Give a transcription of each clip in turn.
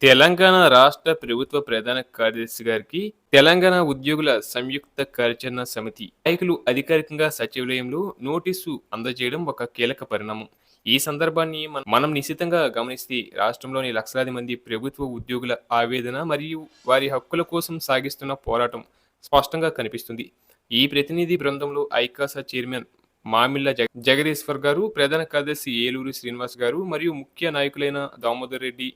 తెలంగాణ రాష్ట్ర ప్రభుత్వ ప్రధాన కార్యదర్శి గారికి తెలంగాణ ఉద్యోగుల సంయుక్త కార్యాచరణ సమితి నాయకులు అధికారికంగా సచివాలయంలో నోటీసు అందజేయడం ఒక కీలక పరిణామం. ఈ సందర్భాన్ని మనం నిశితంగా గమనిస్తే రాష్ట్రంలోని లక్షలాది మంది ప్రభుత్వ ఉద్యోగుల ఆవేదన మరియు వారి హక్కుల కోసం సాగిస్తున్న పోరాటం స్పష్టంగా కనిపిస్తుంది. ఈ ప్రతినిధి బృందంలో ఐకాసా చైర్మన్ మామిళ్ళ జగదీశ్వర్ గారు, ప్రధాన కార్యదర్శి ఏలూరు శ్రీనివాస్ గారు మరియు ముఖ్య నాయకులైన దామోదర్ రెడ్డి,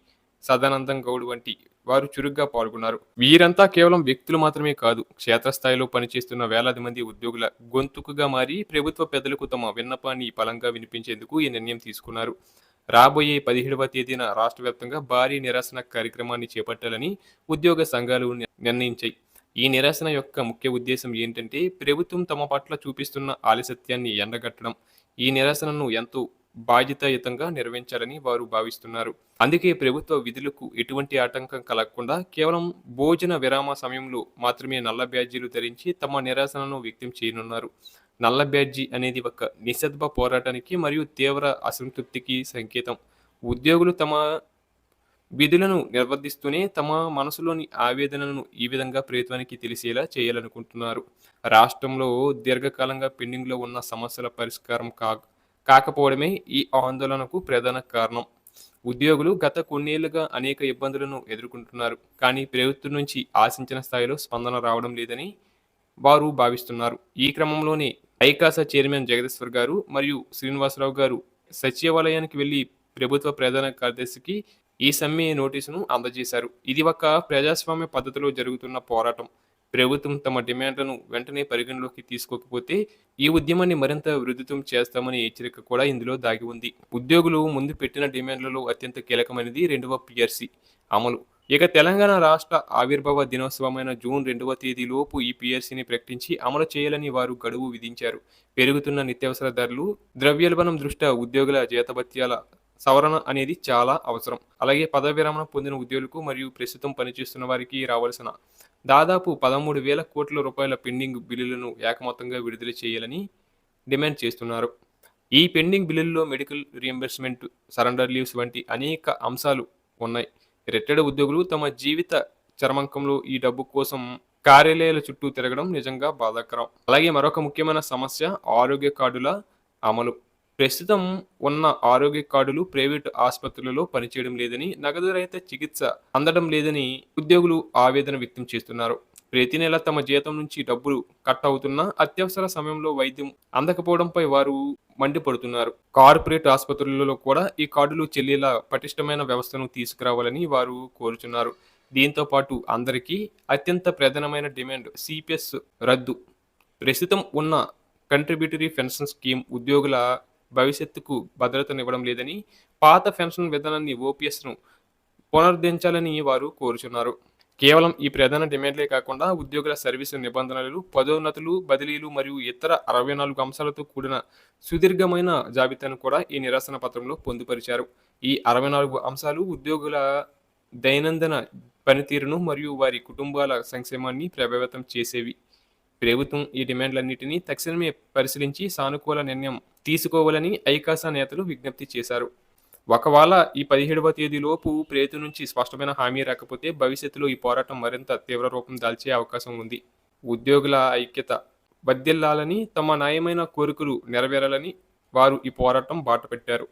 సదానందం గౌడ్ వంటి వారు చురుగ్గా పాల్గొన్నారు. వీరంతా కేవలం వ్యక్తులు మాత్రమే కాదు, క్షేత్రస్థాయిలో పనిచేస్తున్న వేలాది మంది ఉద్యోగుల గొంతుకుగా మారి ప్రభుత్వ పెద్దలకు తమ విన్నపాన్ని బలంగా వినిపించేందుకు ఈ నిర్ణయం తీసుకున్నారు. రాబోయే 17వ తేదీన రాష్ట్ర వ్యాప్తంగా భారీ నిరసన కార్యక్రమాన్ని చేపట్టాలని ఉద్యోగ సంఘాలు నిర్ణయించాయి. ఈ నిరసన యొక్క ముఖ్య ఉద్దేశం ఏంటంటే ప్రభుత్వం తమ పట్ల చూపిస్తున్న ఆలస్యాన్ని ఎండగట్టడం. ఈ నిరసనను ఎంతో బాధ్యతాయుతంగా నిర్వహించాలని వారు భావిస్తున్నారు. అందుకే ప్రభుత్వ విధులకు ఎటువంటి ఆటంకం కలగకుండా కేవలం భోజన విరామ సమయంలో మాత్రమే నల్ల బ్యాడ్జీలు ధరించి తమ నిరసనను వ్యక్తం చేయనున్నారు. నల్ల బ్యాడ్జీ అనేది ఒక నిశ్శబ్ద పోరాటానికి మరియు తీవ్ర అసంతృప్తికి సంకేతం. ఉద్యోగులు తమ విధులను నిర్వర్తిస్తూనే తమ మనసులోని ఆవేదనలను ఈ విధంగా ప్రభుత్వానికి తెలిసేలా చేయాలనుకుంటున్నారు. రాష్ట్రంలో దీర్ఘకాలంగా పెండింగ్లో ఉన్న సమస్యల పరిష్కారం కాకపోవడమే ఈ ఆందోళనకు ప్రధాన కారణం. ఉద్యోగులు గత కొన్నేళ్లుగా అనేక ఇబ్బందులను ఎదుర్కొంటున్నారు, కానీ ప్రభుత్వం నుంచి ఆశించిన స్థాయిలో స్పందన రావడం లేదని వారు భావిస్తున్నారు. ఈ క్రమంలోనే ఐకాసా చైర్మన్ జగదీశ్వర్ గారు మరియు శ్రీనివాసరావు గారు సచివాలయానికి వెళ్లి ప్రభుత్వ ప్రధాన కార్యదర్శికి ఈ సమ్మె నోటీసును అందజేశారు. ఇది ఒక ప్రజాస్వామ్య పద్ధతిలో జరుగుతున్న పోరాటం. ప్రభుత్వం తమ డిమాండ్లను వెంటనే పరిగణలోకి తీసుకోకపోతే ఈ ఉద్యమాన్ని మరింత ఉధృతం చేస్తామనే హెచ్చరిక కూడా ఇందులో దాగి ఉంది. ఉద్యోగులు ముందు పెట్టిన డిమాండ్లలో అత్యంత కీలకమైనది 2వ పిఆర్సీ అమలు. ఇక తెలంగాణ రాష్ట్ర ఆవిర్భావ దినోత్సవమైన జూన్ 2వ తేదీలోపు ఈ పిఆర్సీని ప్రకటించి అమలు చేయాలని వారు గడువు విధించారు. పెరుగుతున్న నిత్యావసర ధరలు, ద్రవ్యోల్బణం దృష్ట్యా ఉద్యోగుల జీతభత్యాల సవరణ అనేది చాలా అవసరం. అలాగే పదవి విరమణ పొందిన ఉద్యోగులకు మరియు ప్రస్తుతం పనిచేస్తున్న వారికి రావాల్సిన దాదాపు 13,000 కోట్ల రూపాయల పెండింగ్ బిల్లులను ఏకమొత్తంగా విడుదల చేయాలని డిమాండ్ చేస్తున్నారు. ఈ పెండింగ్ బిల్లుల్లో మెడికల్ రీయింబర్స్మెంట్, సరెండర్ లీవ్స్ వంటి అనేక అంశాలు ఉన్నాయి. రిటైర్డ్ ఉద్యోగులు తమ జీవిత చరమాంకంలో ఈ డబ్బు కోసం కార్యాలయాల చుట్టూ తిరగడం నిజంగా బాధాకరం. అలాగే మరొక ముఖ్యమైన సమస్య ఆరోగ్య కార్డుల అమలు. ప్రస్తుతం ఉన్న ఆరోగ్య కార్డులు ప్రైవేటు ఆసుపత్రులలో పనిచేయడం లేదని, నగదు రహిత చికిత్స అందడం లేదని ఉద్యోగులు ఆవేదన వ్యక్తం చేస్తున్నారు. ప్రతి నెల తమ జీతం నుంచి డబ్బులు కట్ అవుతున్నా అత్యవసర సమయంలో వైద్యం అందకపోవడంపై వారు మండిపడుతున్నారు. కార్పొరేట్ ఆసుపత్రులలో కూడా ఈ కార్డులు చెల్లేలా పటిష్టమైన వ్యవస్థను తీసుకురావాలని వారు కోరుచున్నారు. దీంతో పాటు అందరికీ అత్యంత ప్రధానమైన డిమాండ్ సిపిఎస్ రద్దు. ప్రస్తుతం ఉన్న కంట్రిబ్యూటరీ పెన్షన్ స్కీమ్ ఉద్యోగుల భవిష్యత్తుకు భద్రతనివ్వడం లేదని, పాత పెన్షన్ విధానాన్ని ఓపీఎస్ను పునరుద్ధరించాలని వారు కోరుచున్నారు. కేవలం ఈ ప్రధాన డిమాండ్లే కాకుండా ఉద్యోగుల సర్వీసు నిబంధనలు, పదోన్నతులు, బదిలీలు మరియు ఇతర 64 అంశాలతో కూడిన సుదీర్ఘమైన జాబితాను కూడా ఈ నిరసన పత్రంలో పొందుపరిచారు. ఈ 64 అంశాలు ఉద్యోగుల దైనందిన పనితీరును మరియు వారి కుటుంబాల సంక్షేమాన్ని ప్రభావితం చేసేవి. ప్రభుత్వం ఈ డిమాండ్లన్నింటినీ తక్షణమే పరిశీలించి సానుకూల నిర్ణయం తీసుకోవాలని ఐకాసా నేతలు విజ్ఞప్తి చేశారు. ఒకవేళ ఈ 17వ తేదీలోపు ప్రభుత్వం నుంచి స్పష్టమైన హామీ రాకపోతే భవిష్యత్తులో ఈ పోరాటం మరింత తీవ్ర రూపం దాల్చే అవకాశం ఉంది. ఉద్యోగుల ఐక్యత వర్ధిల్లాలని, తమ న్యాయమైన కోరికలు నెరవేరాలని వారు ఈ పోరాటం బాటపెట్టారు.